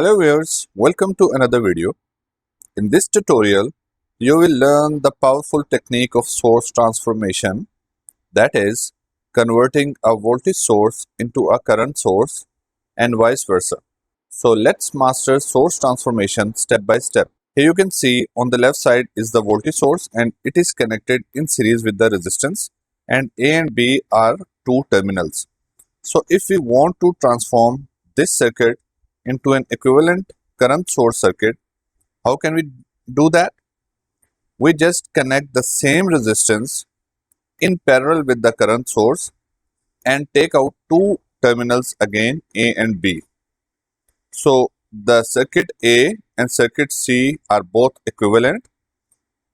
Hello viewers, welcome to another video. In this tutorial, you will learn the powerful technique of source transformation, that is, converting a voltage source into a current source and vice versa. So let's master source transformation step by step. Here you can see on the left side is the voltage source and it is connected in series with the resistance, and A and B are two terminals. So if we want to transform this circuit into an equivalent current source circuit, how can we do that? We just connect the same resistance in parallel with the current source and take out two terminals again, A and B. So the circuit A and circuit C are both equivalent,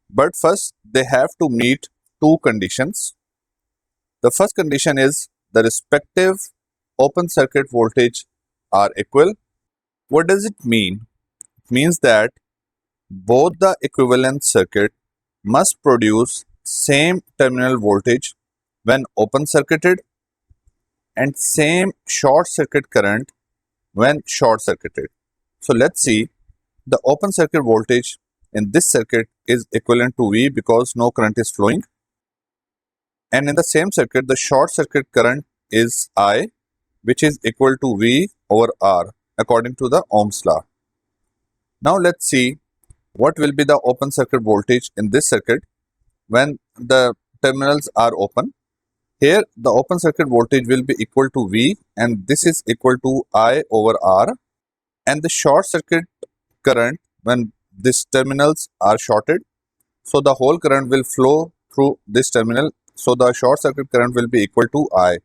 but first they have to meet two conditions. The first condition is the respective open circuit voltage are equal. What does it mean? It means that both the equivalent circuit must produce same terminal voltage when open circuited and same short circuit current when short circuited. So let's see, the open circuit voltage in this circuit is equivalent to V because no current is flowing, and in the same circuit the short circuit current is I, which is equal to V over R according to the Ohm's law. Now let's see what will be the open circuit voltage in this circuit when the terminals are open. Here the open circuit voltage will be equal to V and this is equal to I over R, and the short circuit current when these terminals are shorted, so the whole current will flow through this terminal, so the short circuit current will be equal to I.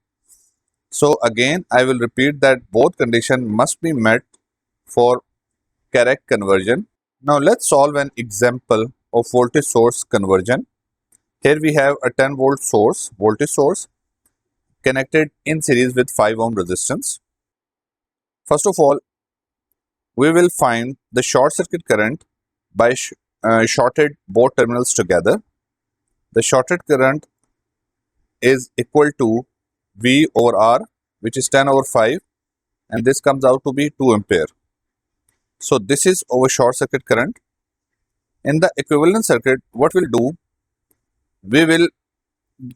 So again I will repeat that both conditions must be met for correct conversion. Now let's solve an example of voltage source conversion. Here we have a 10 volt source, voltage source, connected in series with 5 ohm resistance. First of all, we will find the short circuit current by shorted both terminals together. The shorted current is equal to V over R, which is 10 over 5, and this comes out to be 2 ampere. So this is our short circuit current. In the equivalent circuit, what we'll do, we will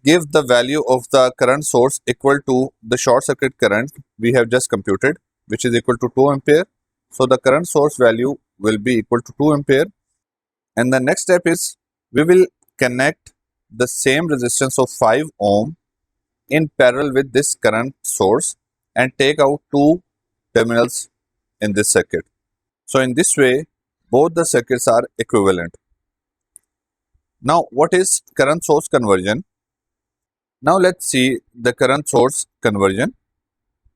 give the value of the current source equal to the short circuit current we have just computed, which is equal to 2 ampere. So the current source value will be equal to 2 ampere. And the next step is we will connect the same resistance of 5 ohm in parallel with this current source and take out two terminals in this circuit. So in this way, both the circuits are equivalent. Now, what is current source conversion? Now let's see the current source conversion.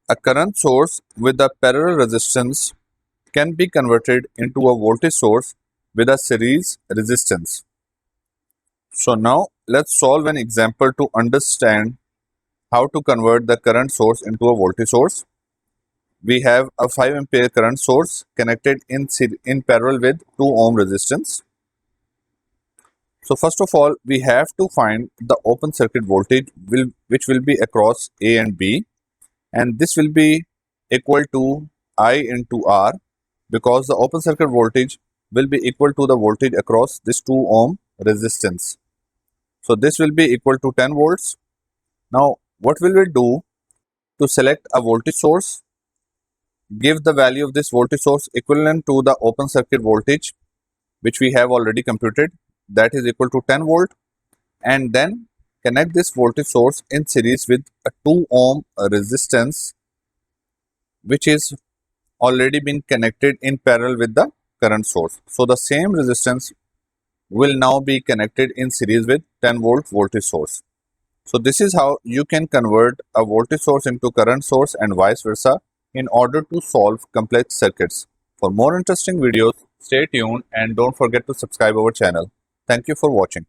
A current source with a parallel resistance can be converted into a voltage source with a series resistance. So now let's solve an example to understand how to convert the current source into a voltage source. We have a 5 ampere current source connected in parallel with 2 ohm resistance. So first of all, we have to find the open circuit voltage which will be across A and B, and this will be equal to I into R because the open circuit voltage will be equal to the voltage across this 2 ohm resistance. So this will be equal to 10 volts. Now what will we do to select a voltage source? Give the value of this voltage source equivalent to the open circuit voltage which we have already computed, that is equal to 10 volt, and then connect this voltage source in series with a 2 ohm resistance which is already been connected in parallel with the current source. So the same resistance will now be connected in series with 10 volt voltage source. So this is how you can convert a voltage source into current source and vice versa in order to solve complex circuits. For more interesting videos, stay tuned and don't forget to subscribe our channel. Thank you for watching.